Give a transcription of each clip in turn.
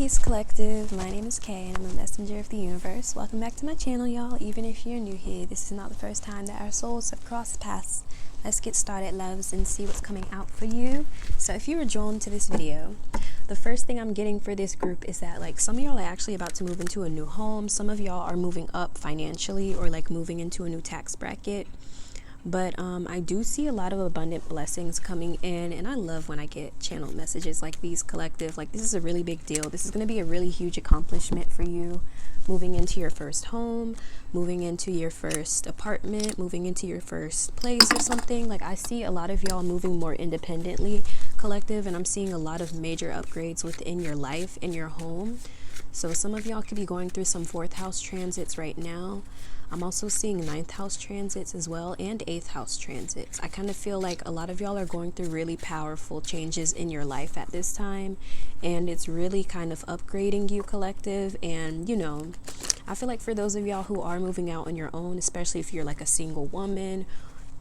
Peace Collective. My name is Kay and I'm a messenger of the universe. Welcome back to my channel, y'all. Even if you're new here, this is not the first time that our souls have crossed paths. Let's get started, loves, and see what's coming out for you. So if you were drawn to this video, the first thing I'm getting for this group is that some of y'all are actually about to move into a new home. Some of y'all are moving up financially or moving into a new tax bracket. But I do see a lot of abundant blessings coming in, and I love when I get channeled messages like these, collective. This is a really big deal. This is going to be a really huge accomplishment for you, moving into your first home, moving into your first apartment, moving into your first place or something. I see a lot of y'all moving more independently, collective, and I'm seeing a lot of major upgrades within your life, in your home. So some of y'all could be going through some 4th house transits right now. I'm also seeing 9th house transits as well, and 8th house transits. I kind of feel like a lot of y'all are going through really powerful changes in your life at this time, and it's really kind of upgrading you, collective. And I feel like for those of y'all who are moving out on your own, especially if you're a single woman,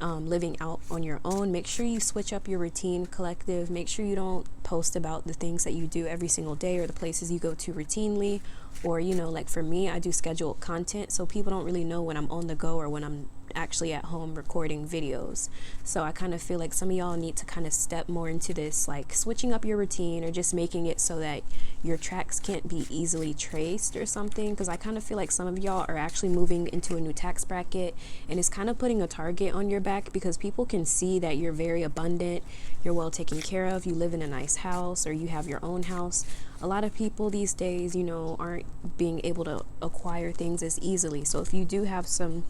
living out on your own, make sure you switch up your routine, collective. Make sure you don't post about the things that you do every single day or the places you go to routinely, or for me, I do scheduled content, so people don't really know when I'm on the go or when I'm actually at home recording videos. So I kind of feel like some of y'all need to kind of step more into this, switching up your routine or just making it so that your tracks can't be easily traced or something, because I kind of feel like some of y'all are actually moving into a new tax bracket, and it's kind of putting a target on your back because people can see that you're very abundant, you're well taken care of, you live in a nice house, or you have your own house. A lot of people these days, aren't being able to acquire things as easily. So if you do have some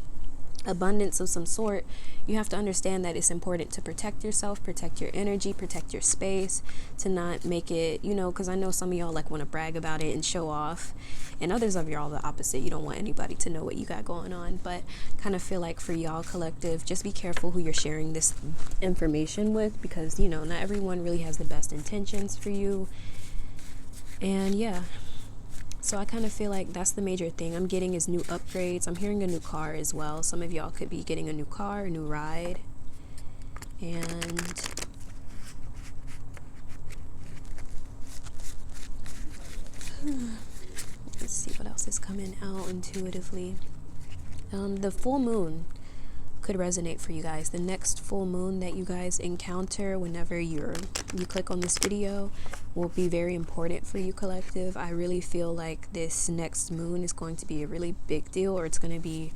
abundance of some sort, you have to understand that it's important to protect yourself, protect your energy, protect your space, to not make it, because I know some of y'all want to brag about it and show off, and others of y'all the opposite. You don't want anybody to know what you got going on. But kind of feel like for y'all, collective, just be careful who you're sharing this information with, because not everyone really has the best intentions for you. And yeah, so I kind of feel like that's the major thing I'm getting is new upgrades. I'm hearing a new car as well. Some of y'all could be getting a new car, a new ride. And let's see what else is coming out intuitively. The full moon could resonate for you guys. The next full moon that you guys encounter whenever you click on this video will be very important for you, collective. I really feel like this next moon is going to be a really big deal, or it's going to be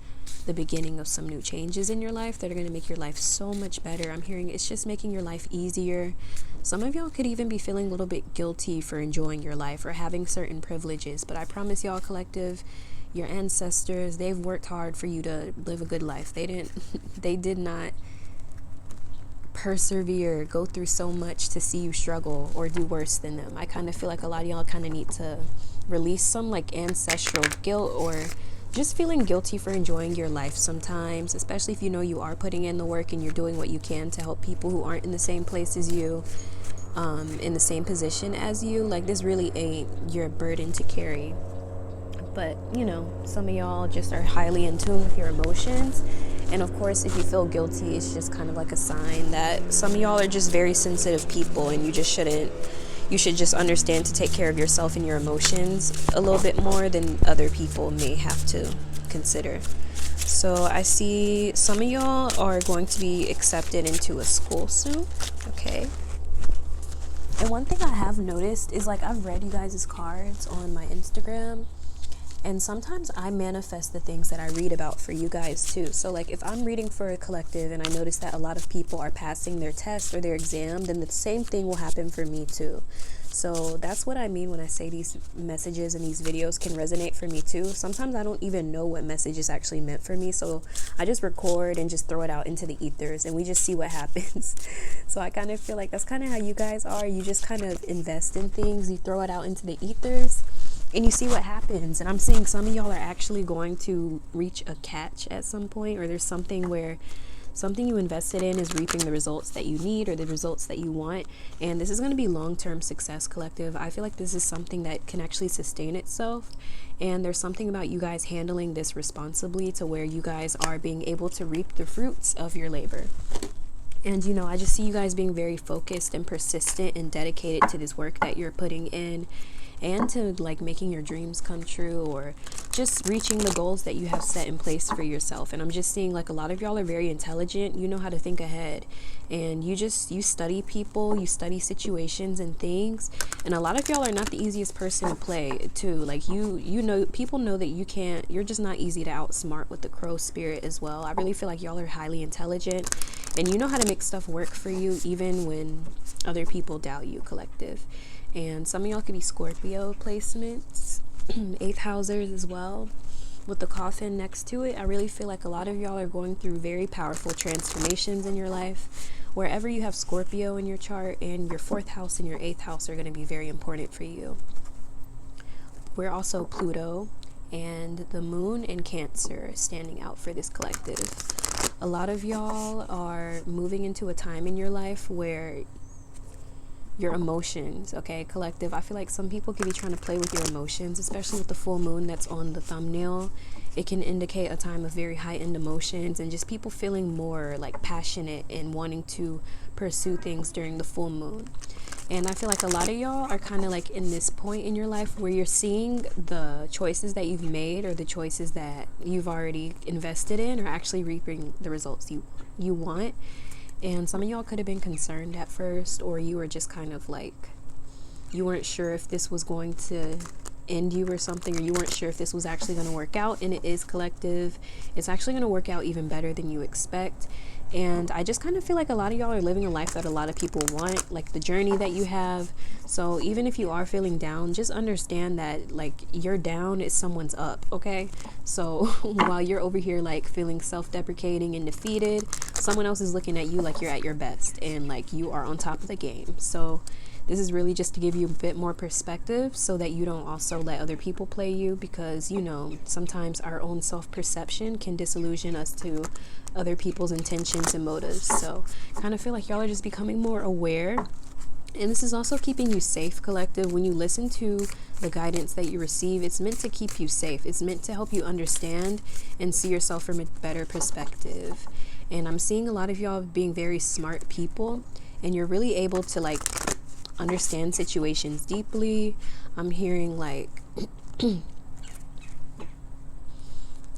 the beginning of some new changes in your life that are going to make your life so much better. I'm hearing it's just making your life easier. Some of y'all could even be feeling a little bit guilty for enjoying your life or having certain privileges, but I promise y'all, collective, your ancestors, they've worked hard for you to live a good life. They did not persevere, go through so much to see you struggle or do worse than them. I kind of feel like a lot of y'all kind of need to release some ancestral guilt, or just feeling guilty for enjoying your life sometimes, especially if you are putting in the work and you're doing what you can to help people who aren't in the same place as you, in the same position as you. This really ain't your burden to carry. But some of y'all just are highly in tune with your emotions, and of course if you feel guilty, it's just kind of a sign that some of y'all are just very sensitive people, and you should just understand to take care of yourself and your emotions a little bit more than other people may have to consider. So I see some of y'all are going to be accepted into a school soon. Okay. And one thing I have noticed is I've read you guys' cards on my Instagram, and sometimes I manifest the things that I read about for you guys too. So if I'm reading for a collective and I notice that a lot of people are passing their test or their exam, then the same thing will happen for me too. So that's what I mean when I say these messages and these videos can resonate for me too. Sometimes I don't even know what message is actually meant for me, so I just record and just throw it out into the ethers, and we just see what happens. So I kind of feel like that's kind of how you guys are. You just kind of invest in things, you throw it out into the ethers, and you see what happens. And I'm seeing some of y'all are actually going to reach a catch at some point, or there's something where something you invested in is reaping the results that you need or the results that you want. And this is going to be long-term success, collective. I feel like this is something that can actually sustain itself, and there's something about you guys handling this responsibly to where you guys are being able to reap the fruits of your labor. And I just see you guys being very focused and persistent and dedicated to this work that you're putting in. and to like making your dreams come true, or just reaching the goals that you have set in place for yourself. And I'm just seeing like a lot of y'all are very intelligent. You know how to think ahead, and you study people, you study situations and things. And a lot of y'all are not the easiest person to play too. Like you know, people know that you're just not easy to outsmart with the crow spirit as well. I really feel like y'all are highly intelligent, and you know how to make stuff work for you even when other people doubt you, collective. And some of y'all could be Scorpio placements, eighth housers as well, with the coffin next to it. I really feel like a lot of y'all are going through very powerful transformations in your life. Wherever you have Scorpio in your chart, and your 4th house and your 8th house are going to be very important for you. We're also Pluto and the moon in Cancer standing out for this collective. A lot of y'all are moving into a time in your life where your emotions, okay, collective, I feel like some people could be trying to play with your emotions, especially with the full moon that's on the thumbnail. It can indicate a time of very heightened emotions and just people feeling more like passionate and wanting to pursue things during the full moon. And I feel like a lot of y'all are kind of like in this point in your life where you're seeing the choices that you've made, or the choices that you've already invested in, are actually reaping the results you want. And some of y'all could have been concerned at first, or you were just kind of like, you weren't sure if this was going to end you or something, or you weren't sure if this was actually going to work out. And it is, collective. It's actually going to work out even better than you expect. And I just kind of feel like a lot of y'all are living a life that a lot of people want, like the journey that you have. So even if you are feeling down, just understand that like your down is someone's up, okay? So while you're over here like feeling self-deprecating and defeated, someone else is looking at you like you're at your best and like you are on top of the game. So this is really just to give you a bit more perspective so that you don't also let other people play you, because, you know, sometimes our own self-perception can disillusion us to other people's intentions and motives. So kind of feel like y'all are just becoming more aware. And this is also keeping you safe, collective. When you listen to the guidance that you receive, it's meant to keep you safe. It's meant to help you understand and see yourself from a better perspective. And I'm seeing a lot of y'all being very smart people, and you're really able to like understand situations deeply. I'm hearing like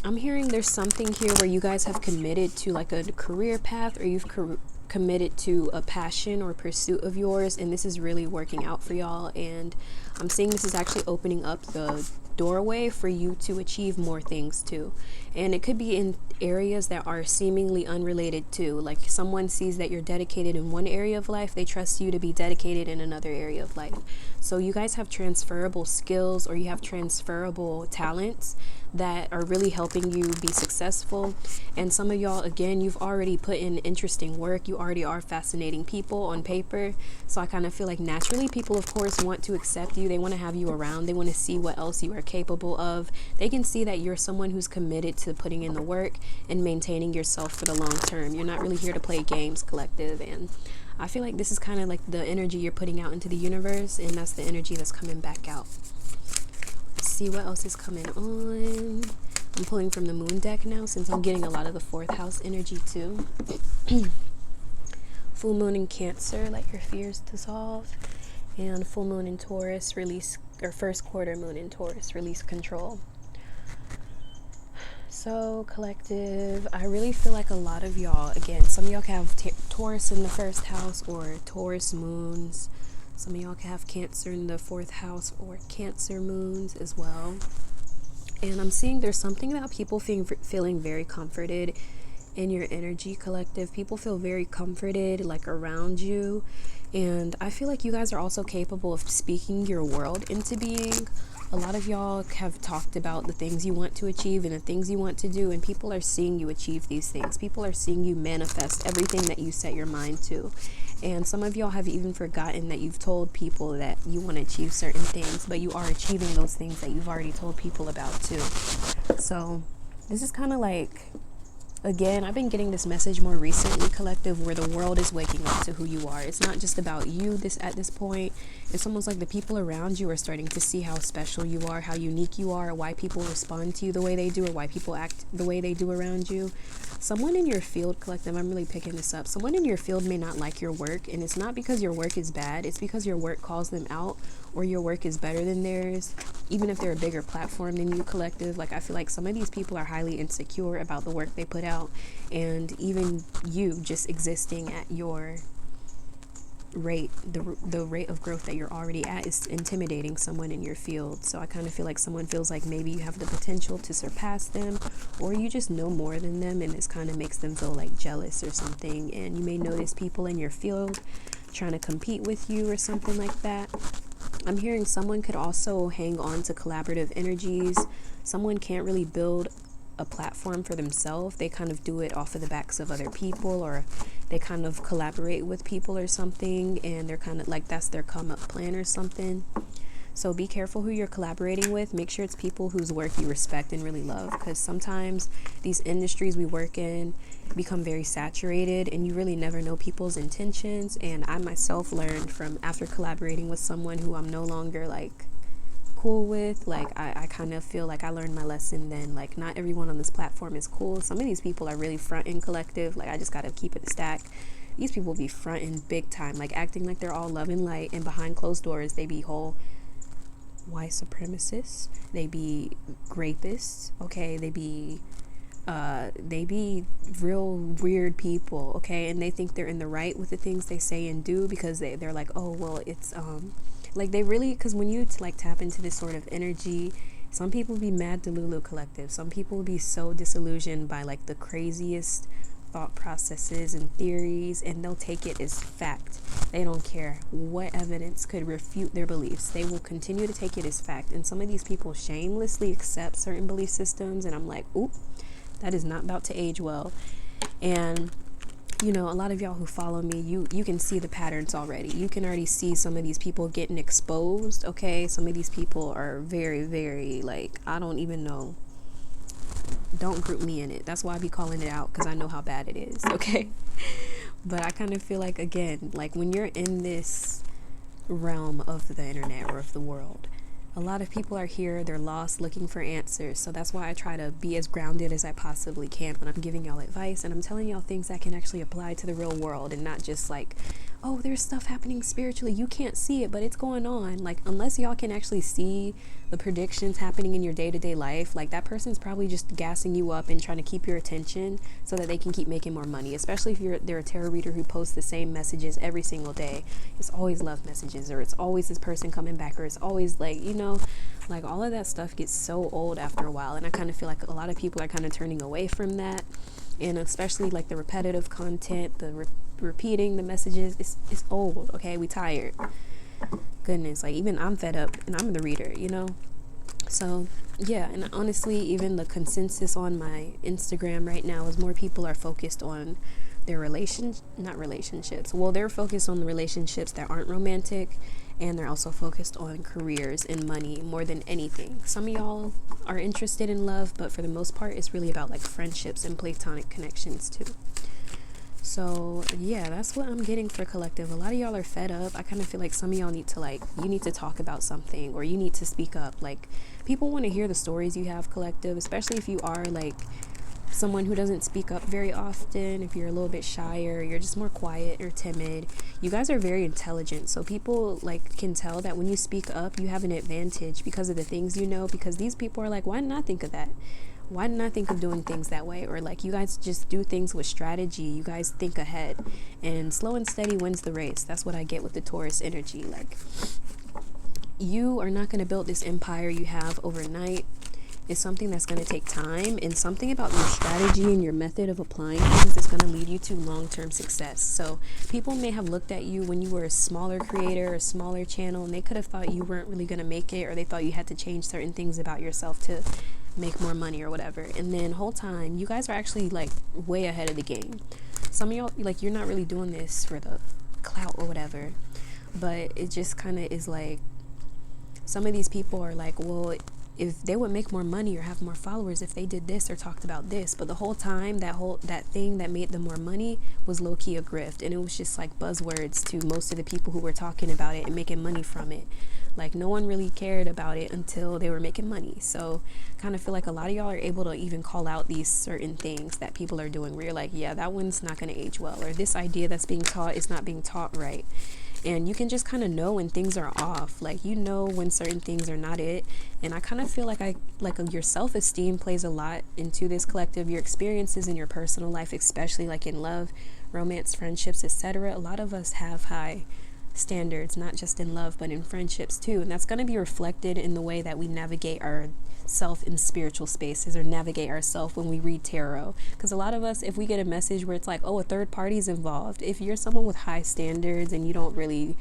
I'm hearing there's something here where you guys have committed to like a career path, or you've committed to a passion or pursuit of yours, and this is really working out for y'all. And I'm seeing this is actually opening up the doorway for you to achieve more things too. And it could be in areas that are seemingly unrelated to, like someone sees that you're dedicated in one area of life, they trust you to be dedicated in another area of life. So you guys have transferable skills, or you have transferable talents that are really helping you be successful. And some of y'all, again, you've already put in interesting work. You already are fascinating people on paper. So I kind of feel like naturally people, of course, want to accept you. They want to have you around. They want to see what else you are capable of. They can see that you're someone who's committed to putting in the work and maintaining yourself for the long term. You're not really here to play games, collective. And I feel like this is kind of like the energy you're putting out into the universe, and that's the energy that's coming back out. See what else is coming on. I'm pulling from the moon deck now, since I'm getting a lot of the 4th house energy too. Full moon in Cancer, let your fears dissolve. And full moon in Taurus, release, or first quarter moon in Taurus, release control. So collective, I really feel like a lot of y'all, again, some of y'all can have Taurus in the 1st house, or Taurus moons. Some of y'all can have Cancer in the 4th house, or Cancer moons as well. And I'm seeing there's something about people feeling very comforted in your energy, collective. People feel very comforted like around you. And I feel like you guys are also capable of speaking your world into being. A lot of y'all have talked about the things you want to achieve and the things you want to do, and people are seeing you achieve these things. People are seeing you manifest everything that you set your mind to. And some of y'all have even forgotten that you've told people that you want to achieve certain things, but you are achieving those things that you've already told people about too. So this is kind of like Again, I've been getting this message more recently, collective, where the world is waking up to who you are. It's not just about you at this point. It's almost like the people around you are starting to see how special you are, how unique you are, why people respond to you the way they do, or why people act the way they do around you. Someone in your field, collective, I'm really picking this up. Someone in your field may not like your work, and it's not because your work is bad. It's because your work calls them out, or your work is better than theirs, even if they're a bigger platform than you, collective. Like, I feel like some of these people are highly insecure about the work they put out, and even you just existing at your rate, the rate of growth that you're already at, is intimidating someone in your field. So I kind of feel like someone feels like maybe you have the potential to surpass them, or you just know more than them, and this kind of makes them feel like jealous or something. And you may notice people in your field trying to compete with you or something like that. I'm hearing someone could also hang on to collaborative energies. Someone can't really build a platform for themselves. They kind of do it off of the backs of other people, or they kind of collaborate with people or something, and they're kind of like, that's their come up plan or something. So be careful who you're collaborating with. Make sure it's people whose work you respect and really love, because sometimes these industries we work in become very saturated, and you really never know people's intentions. And I myself learned from, after collaborating with someone who I'm no longer like cool with, like I kind of feel like I learned my lesson then. Like, not everyone on this platform is cool. Some of these people are really fronting, collective. Like, I just gotta keep it stacked. These people be fronting big time, like acting like they're all love and light, and behind closed doors they be whole white supremacists, they be rapists, okay, they be real weird people, okay, and they think they're in the right with the things they say and do, because they're like, oh well, it's like, they really, because when you like tap into this sort of energy, some people be mad Delulu, collective. Some people be so disillusioned by like the craziest thought processes and theories, and they'll take it as fact. They don't care what evidence could refute their beliefs. They will continue to take it as fact. And some of these people shamelessly accept certain belief systems, and I'm like, oop, that is not about to age well. And you know, a lot of y'all who follow me, you can see the patterns already. You can already see some of these people getting exposed, okay? Some of these people are very, very, like, I don't even know. Don't group me in it. That's why I be calling it out, because I know how bad it is, okay? But I kind of feel like, again, like when you're in this realm of the internet or of the world, a lot of people are here, they're lost, looking for answers. So that's why I try to be as grounded as I possibly can when I'm giving y'all advice, and I'm telling y'all things that can actually apply to the real world, and not just like, oh, there's stuff happening spiritually, you can't see it, but it's going on. Like, unless y'all can actually see the predictions happening in your day-to-day life, like, that person's probably just gassing you up and trying to keep your attention so that they can keep making more money, especially if they're a tarot reader who posts the same messages every single day. It's always love messages, or it's always this person coming back, or it's always like, you know, like, all of that stuff gets so old after a while, and I kind of feel like a lot of people are kind of turning away from that. And especially like the repetitive content, the repeating the messages, it's old, okay? We tired. Goodness, like, even I'm fed up, and I'm the reader, you know? So yeah, and honestly, even the consensus on my Instagram right now is more people are focused on their not relationships. Well, they're focused on the relationships that aren't romantic, and they're also focused on careers and money more than anything. Some of y'all are interested in love, but for the most part, it's really about like friendships and platonic connections too. So yeah, that's what I'm getting for collective. A lot of y'all are fed up. I kind of feel like some of y'all need to, like, you need to talk about something, or you need to speak up. Like, people want to hear the stories you have, collective, especially if you are like someone who doesn't speak up very often. If you're a little bit shyer, you're just more quiet or timid, you guys are very intelligent, so people like can tell that when you speak up, you have an advantage because of the things you know, because these people are like, why didn't I think of that? Why didn't I think of doing things that way? Or like, you guys just do things with strategy. You guys think ahead, and slow and steady wins the race. That's what I get with the Taurus energy. Like, you are not going to build this empire you have overnight. It's something that's going to take time, and something about your strategy and your method of applying things is going to lead you to long-term success. So people may have looked at you when you were a smaller creator, a smaller channel, and they could have thought you weren't really going to make it, or they thought you had to change certain things about yourself to make more money or whatever. And then whole time, you guys are actually like way ahead of the game. Some of y'all, like, you're not really doing this for the clout or whatever, but it just kind of is like, some of these people are like, well, if they would make more money or have more followers if they did this or talked about this. But the whole time, that thing that made them more money was low-key a grift, and it was just like buzzwords to most of the people who were talking about it and making money from it. Like, no one really cared about it until they were making money. So kind of feel like a lot of y'all are able to even call out these certain things that people are doing where you're like, yeah, that one's not going to age well, or this idea that's being taught is not being taught right. And you can just kind of know when things are off. Like, you know when certain things are not it. And I kind of feel like your self-esteem plays a lot into this collective. Your experiences in your personal life, especially like in love, romance, friendships, etc. A lot of us have high standards, not just in love but in friendships too, and that's going to be reflected in the way that we navigate our self in spiritual spaces or navigate ourselves when we read tarot. Because a lot of us, if we get a message where it's like, oh, a third party is involved, if you're someone with high standards and you don't really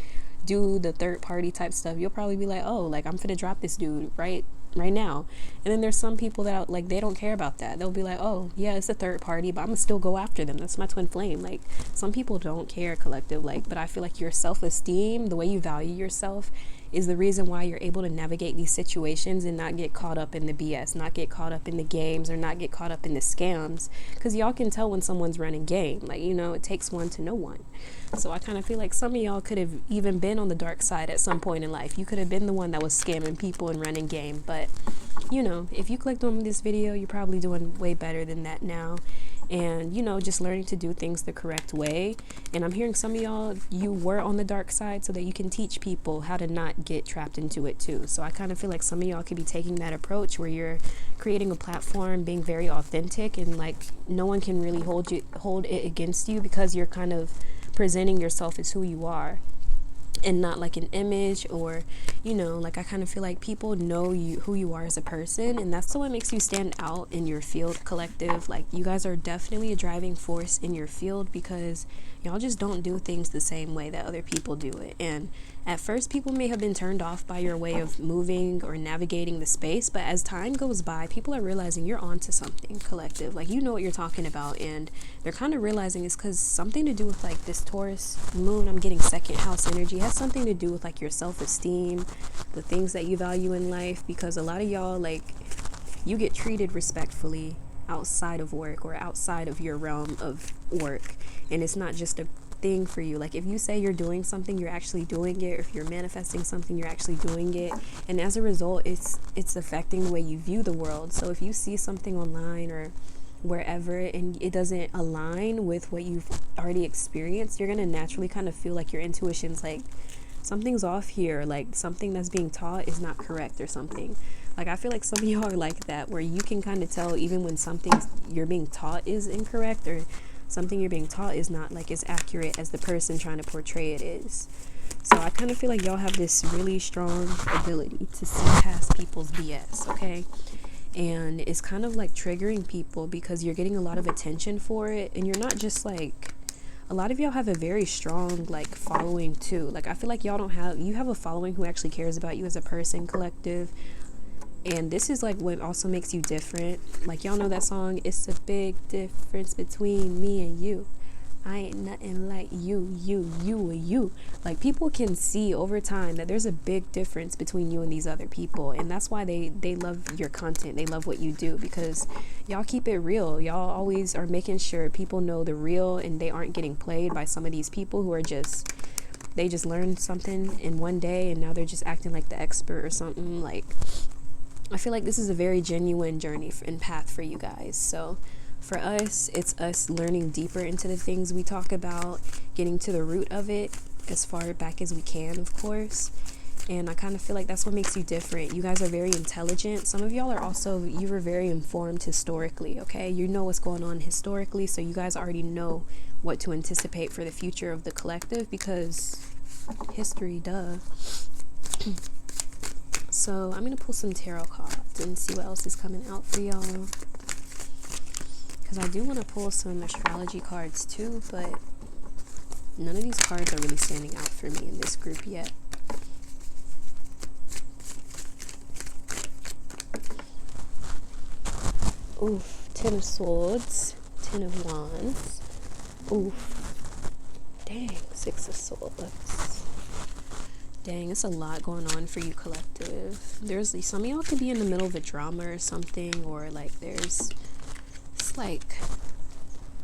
do the third party type stuff, you'll probably be like, oh, like, I'm finna drop this dude right now. And then there's some people that like, they don't care about that. They'll be like, oh yeah, it's a third party, but I'm gonna still go after them. That's my twin flame. Like, some people don't care, collective. Like, but I feel like your self-esteem, the way you value yourself, is the reason why you're able to navigate these situations and not get caught up in the BS, not get caught up in the games, or not get caught up in the scams. Because y'all can tell when someone's running game. Like, you know, it takes one to know one. So I kind of feel like some of y'all could have even been on the dark side at some point in life. You could have been the one that was scamming people and running game. But, you know, if you clicked on this video, you're probably doing way better than that now. And, you know, just learning to do things the correct way. And I'm hearing some of y'all, you were on the dark side so that you can teach people how to not get trapped into it too. So I kind of feel like some of y'all could be taking that approach where you're creating a platform, being very authentic, and like, no one can really hold it against you, because you're kind of presenting yourself as who you are and not like an image, or, you know, like, I kind of feel like people know you, who you are as a person, and that's what makes you stand out in your field, collective. Like, you guys are definitely a driving force in your field, because y'all just don't do things the same way that other people do it. And at first, people may have been turned off by your way of moving or navigating the space, but as time goes by, people are realizing you're onto something, collective. Like, you know what you're talking about, and they're kind of realizing it's because something to do with like this Taurus moon, I'm getting second house energy, has something to do with like your self-esteem, the things that you value in life. Because a lot of y'all, like, you get treated respectfully outside of work or outside of your realm of work, and it's not just a thing for you. Like, if you say you're doing something, you're actually doing it. Or if you're manifesting something, you're actually doing it. And as a result, it's affecting the way you view the world. So if you see something online or wherever and it doesn't align with what you've already experienced, you're gonna naturally kind of feel like your intuition's like, something's off here, like something that's being taught is not correct or something. Like, I feel like some of y'all are like that, where you can kind of tell even when something you're being taught is incorrect, or something you're being taught is not like as accurate as the person trying to portray it is. So I kind of feel like y'all have this really strong ability to see past people's BS, okay? And it's kind of like triggering people because you're getting a lot of attention for it, and you're not just like, a lot of y'all have a very strong like following too. Like, I feel like you have a following who actually cares about you as a person, collective. And this is like what also makes you different. Like, y'all know that song, it's a big difference between me and you. I ain't nothing like you. Like, people can see over time that there's a big difference between you and these other people, and that's why they love your content. They love what you do, because y'all keep it real. Y'all always are making sure people know the real, and they aren't getting played by some of these people who are they just learned something in one day and now they're just acting like the expert or something. Like, I feel like this is a very genuine journey and path for you guys. So for us, it's us learning deeper into the things we talk about, getting to the root of it as far back as we can, of course. And I kind of feel like that's what makes you different. You guys are very intelligent. Some of y'all are also, you were very informed historically, okay? You know what's going on historically, so you guys already know what to anticipate for the future of the collective, because history, duh. So I'm going to pull some tarot cards and see what else is coming out for y'all. Because I do want to pull some astrology cards too, but none of these cards are really standing out for me in this group yet. Oof, Ten of Swords, Ten of Wands. Oof, dang, Six of Swords. Dang, it's a lot going on for you, collective. There's some of y'all could be in the middle of a drama or something, or like it's like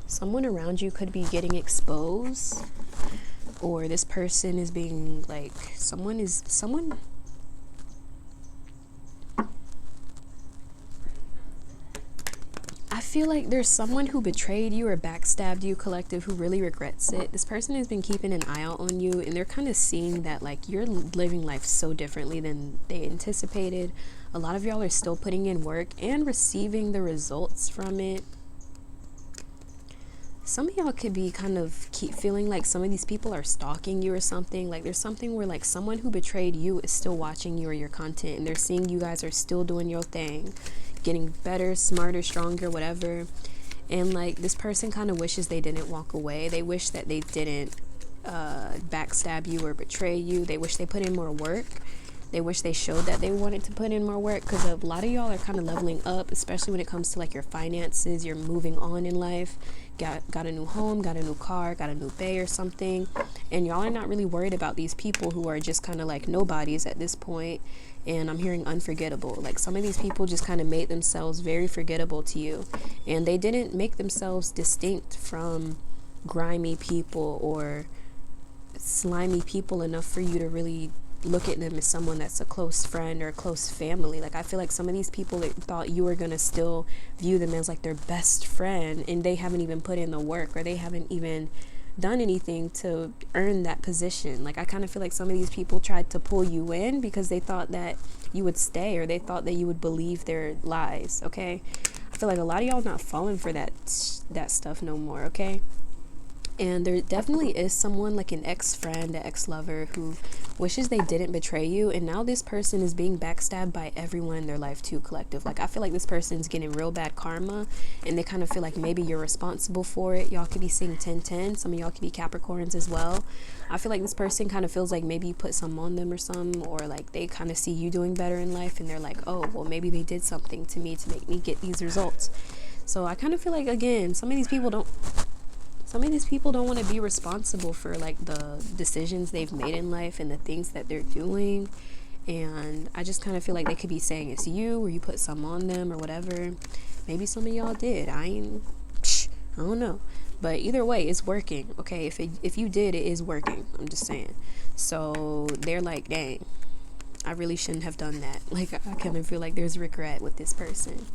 someone around you could be getting exposed, or this person is being like someone I feel like there's someone who betrayed you or backstabbed you, collective, who really regrets it. This person has been keeping an eye out on you, and they're kind of seeing that like you're living life so differently than they anticipated. A lot of y'all are still putting in work and receiving the results from it. Some of y'all could be kind of keep feeling like some of these people are stalking you or something. Like there's something where like someone who betrayed you is still watching you or your content, and they're seeing you guys are still doing your thing, getting better, smarter, stronger, whatever. And like this person kind of wishes they didn't walk away. They wish that they didn't backstab you or betray you. They wish they put in more work. They wish they showed that they wanted to put in more work, because a lot of y'all are kind of leveling up, especially when it comes to like your finances. You're moving on in life, got a new home, got a new car, got a new bay or something, and y'all are not really worried about these people who are just kind of like nobodies at this point. And I'm hearing unforgettable. Like some of these people just kind of made themselves very forgettable to you, and they didn't make themselves distinct from grimy people or slimy people enough for you to really look at them as someone that's a close friend or a close family. Like I feel like some of these people that thought you were gonna still view them as like their best friend, and they haven't even put in the work, or they haven't even done anything to earn that position. Like I kind of feel like some of these people tried to pull you in because they thought that you would stay, or they thought that you would believe their lies. Okay, I feel like a lot of y'all not falling for that stuff no more. Okay. And there definitely is someone like an ex-friend, an ex-lover who wishes they didn't betray you, and now this person is being backstabbed by everyone in their life too, collective. Like I feel like this person's getting real bad karma, and they kind of feel like maybe you're responsible for it. Y'all could be seeing 10-10. Some of y'all could be Capricorns as well. I feel like this person kind of feels like maybe you put some on them or some, or like they kind of see you doing better in life, and they're like, oh, well, maybe they did something to me to make me get these results. So I kind of feel like, again, some of these people don't want to be responsible for like the decisions they've made in life and the things that they're doing. And I just kind of feel like they could be saying it's you, or you put some on them or whatever. Maybe some of y'all did. I don't know. But either way, it's working. Okay, if you did, it is working. I'm just saying. So they're like, dang, I really shouldn't have done that. Like I kind of feel like there's regret with this person.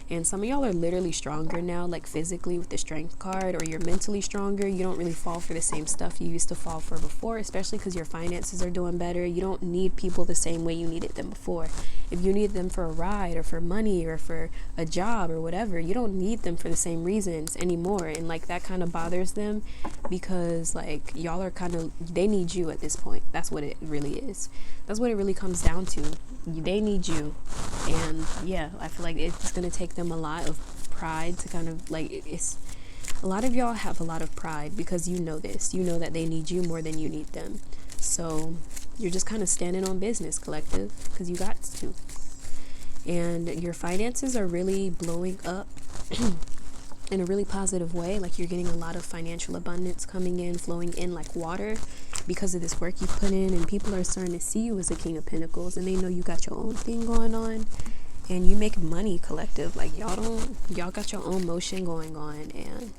And some of y'all are literally stronger now, like physically with the strength card, or you're mentally stronger. You don't really fall for the same stuff you used to fall for before, especially because your finances are doing better. You don't need people the same way you needed them before. If you need them for a ride or for money or for a job or whatever, you don't need them for the same reasons anymore. And like that kind of bothers them, because like y'all are they need you at this point. That's what it really is. That's what it really comes down to. They need you. And yeah, I feel like it's going to take them a lot of pride to kind of like, it's a lot of y'all have a lot of pride because you know this. You know that they need you more than you need them. So you're just kind of standing on business, collective, because you got to. And your finances are really blowing up in a really positive way. Like you're getting a lot of financial abundance coming in, flowing in like water because of this work you put in, and people are starting to see you as a King of Pentacles, and they know you got your own thing going on, and you make money, collective. Like y'all got your own motion going on, and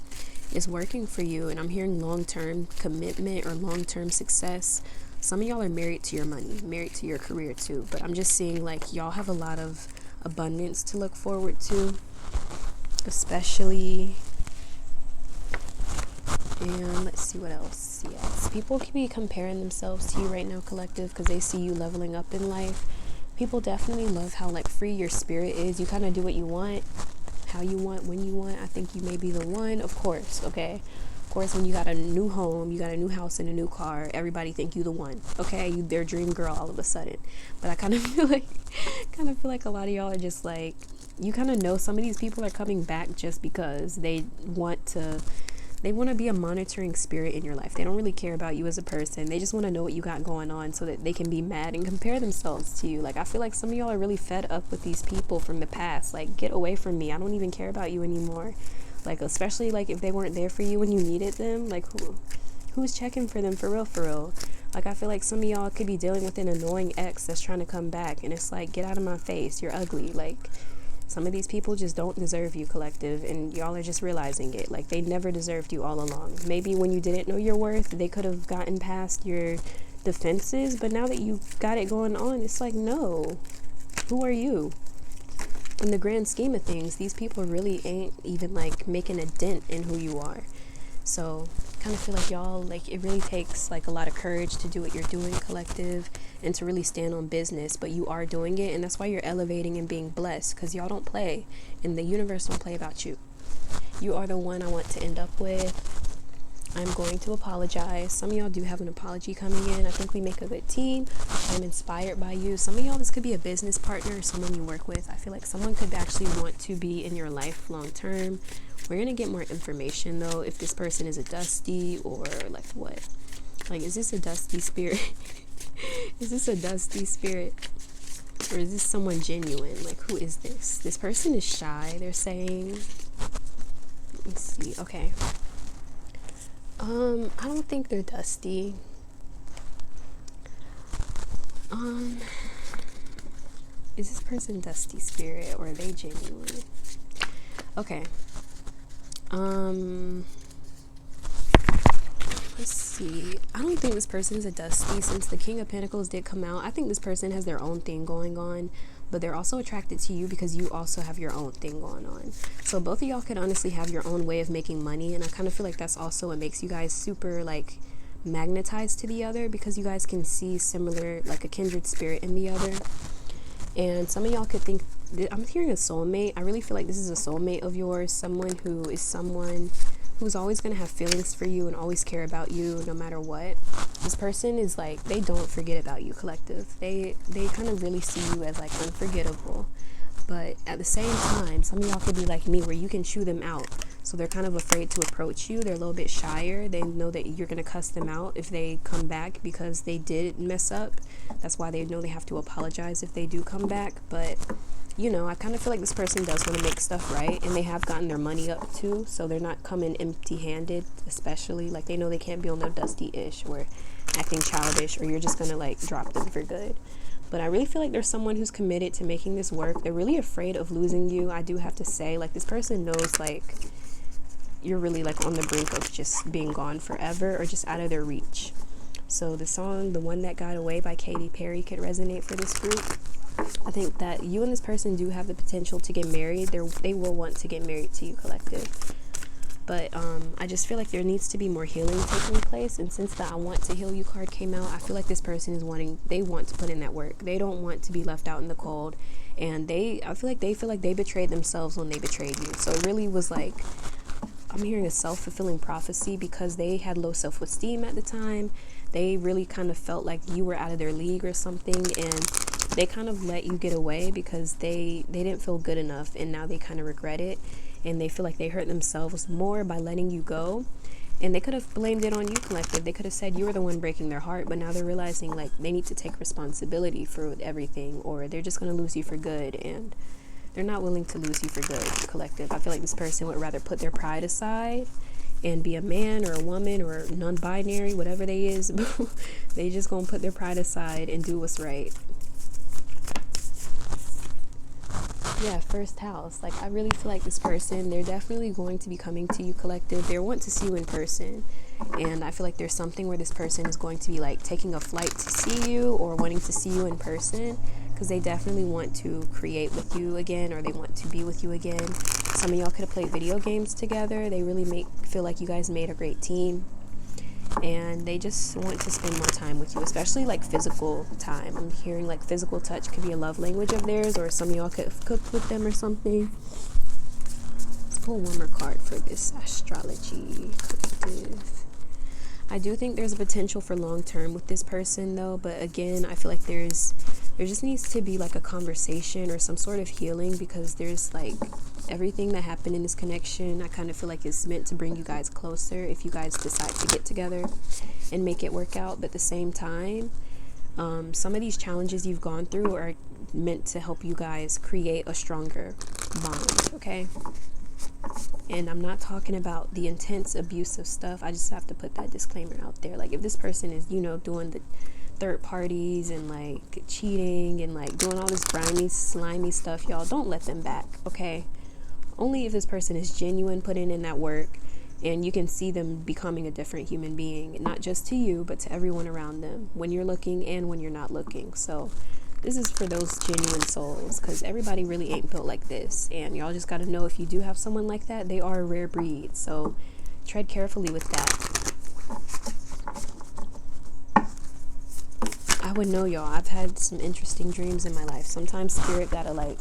it's working for you. And I'm hearing long-term commitment or long-term success. Some of y'all are married to your money, married to your career too, but I'm just seeing like y'all have a lot of abundance to look forward to, especially. And let's see what else. Yes, people can be comparing themselves to you right now, collective, because they see you leveling up in life. People definitely love how like free your spirit is. You kind of do what you want, how you want, when you want. I think you may be the one, of course. Okay, of course, when you got a new home, you got a new house and a new car, everybody think you the one. Okay, you their dream girl all of a sudden. But I kind of feel like a lot of y'all are just like, you kind of know some of these people are coming back just because they want to be a monitoring spirit in your life. They don't really care about you as a person. They just want to know what you got going on so that they can be mad and compare themselves to you. Like I feel like some of y'all are really fed up with these people from the past. Like, get away from me. I don't even care about you anymore. Like, especially like if they weren't there for you when you needed them. Like who's checking for them for real? Like, I feel like some of y'all could be dealing with an annoying ex that's trying to come back, and it's like, get out of my face, you're ugly. Like, some of these people just don't deserve you, collective, and y'all are just realizing it. Like, they never deserved you all along. Maybe when you didn't know your worth, they could have gotten past your defenses, but now that you got it going on, it's like, no, who are you? In the grand scheme of things, these people really ain't even like making a dent in who you are. So kind of feel like y'all, like, it really takes like a lot of courage to do what you're doing, collective, and to really stand on business, but you are doing it, and that's why you're elevating and being blessed, because y'all don't play, and the universe don't play about you. You are the one I want to end up with. I'm going to apologize. Some of y'all do have an apology coming in. I think we make a good team. I'm inspired by you. Some of y'all, this could be a business partner or someone you work with. I feel like someone could actually want to be in your life long term. We're going to get more information, though, if this person is a dusty or like what. Like, is this a dusty spirit? Is this a dusty spirit? Or is this someone genuine? Like, who is this? This person is shy, they're saying. Let me see. Okay. I don't think they're dusty. Is this person dusty spirit or are they genuine? Okay. Let's see. I don't think this person is a dusty, since the King of Pentacles did come out. I think this person has their own thing going on, but they're also attracted to you because you also have your own thing going on. So both of y'all could honestly have your own way of making money, and I kind of feel like that's also what makes you guys super like magnetized to the other, because you guys can see similar, like a kindred spirit in the other. And some of y'all could think, I'm hearing a soulmate. I really feel like this is a soulmate of yours, someone who's always going to have feelings for you and always care about you no matter what. This person is like, they don't forget about you, collective. They kind of really see you as like unforgettable. But at the same time, some of y'all could be like me, where you can chew them out. So they're kind of afraid to approach you. They're a little bit shyer. They know that you're going to cuss them out if they come back, because they did mess up. That's why they know they have to apologize if they do come back. But, you know, I kind of feel like this person does want to make stuff right, and they have gotten their money up too. So they're not coming empty-handed, especially. Like, they know they can't be on no dusty-ish or acting childish, or you're just going to like drop them for good. But I really feel like there's someone who's committed to making this work. They're really afraid of losing you. I do have to say, like, this person knows like you're really like on the brink of just being gone forever, or just out of their reach. So the song The One That Got Away by Katy Perry could resonate for this group. I think that you and this person do have the potential to get married. They will want to get married to you, collective. But I just feel like there needs to be more healing taking place. And since the I Want to Heal You card came out, I feel like this person is they want to put in that work. They don't want to be left out in the cold. And I feel like they betrayed themselves when they betrayed you. So it really was like, I'm hearing a self-fulfilling prophecy, because they had low self-esteem at the time. They really kind of felt like you were out of their league or something, and they kind of let you get away because they didn't feel good enough, and now they kind of regret it, and they feel like they hurt themselves more by letting you go. And they could have blamed it on you, collective. They could have said you were the one breaking their heart, but now they're realizing like they need to take responsibility for everything, or they're just going to lose you for good, and they're not willing to lose you for good, collective. I feel like this person would rather put their pride aside and be a man or a woman or non-binary, whatever they is. They just gonna put their pride aside and do what's right. Yeah, first house. Like, I really feel like this person, they're definitely going to be coming to you, collective. They want to see you in person. And I feel like there's something where this person is going to be like taking a flight to see you, or wanting to see you in person, because they definitely want to create with you again, or they want to be with you again. Some of y'all could have played video games together. They really feel like you guys made a great team, and they just want to spend more time with you, especially like physical time. I'm hearing like physical touch could be a love language of theirs, or some of y'all could have cooked with them or something. Let's pull one more card for this astrology collective. I do think there's a potential for long term with this person, though, but again, I feel like there just needs to be like a conversation or some sort of healing, because there's like everything that happened in this connection, I kind of feel like it's meant to bring you guys closer if you guys decide to get together and make it work out. But at the same time, some of these challenges you've gone through are meant to help you guys create a stronger bond, okay? And I'm not talking about the intense abusive stuff. I just have to put that disclaimer out there. Like, if this person is, you know, doing the third parties and like cheating and like doing all this grimy, slimy stuff, y'all, don't let them back, okay? Only if this person is genuine, putting in that work, and you can see them becoming a different human being, not just to you, but to everyone around them, when you're looking and when you're not looking. So this is for those genuine souls, because everybody really ain't built like this. And y'all just got to know, if you do have someone like that, they are a rare breed. So tread carefully with that. I would know, y'all. I've had some interesting dreams in my life. Sometimes spirit gotta like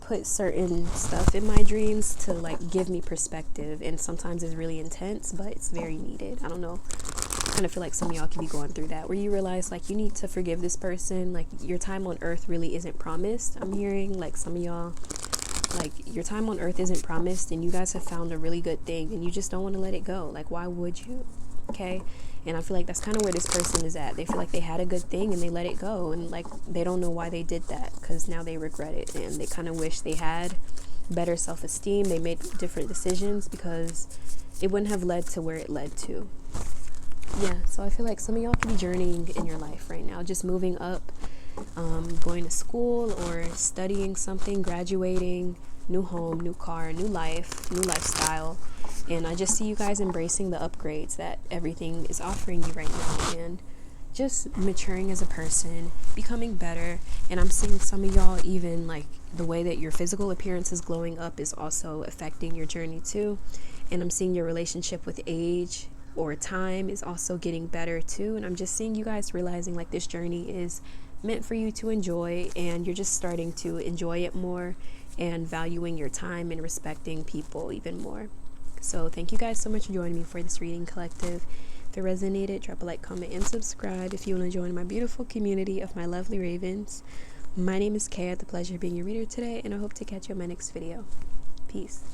put certain stuff in my dreams to like give me perspective, and sometimes it's really intense, but it's very needed. I don't know, I kind of feel like some of y'all can be going through that, where you realize like you need to forgive this person. Like, your time on earth really isn't promised. I'm hearing like some of y'all, like, your time on earth isn't promised, and you guys have found a really good thing and you just don't want to let it go. Like, why would you? Okay. And I feel like that's kind of where this person is at. They feel like they had a good thing and they let it go, and like they don't know why they did that, because now they regret it, and they kind of wish they had better self-esteem. They made different decisions because it wouldn't have led to where it led to. Yeah, so I feel like some of y'all could be journeying in your life right now, just moving up, going to school or studying something, graduating, new home, new car, new life, new lifestyle. And I just see you guys embracing the upgrades that everything is offering you right now, and just maturing as a person, becoming better. And I'm seeing some of y'all, even like the way that your physical appearance is glowing up is also affecting your journey too. And I'm seeing your relationship with age or time is also getting better too. And I'm just seeing you guys realizing like this journey is meant for you to enjoy, and you're just starting to enjoy it more, and valuing your time and respecting people even more. So thank you guys so much for joining me for this reading collective. If it resonated, drop a like, comment, and subscribe if you want to join my beautiful community of my lovely ravens. My name is Kay. I had the pleasure of being your reader today, and I hope to catch you on my next video. Peace.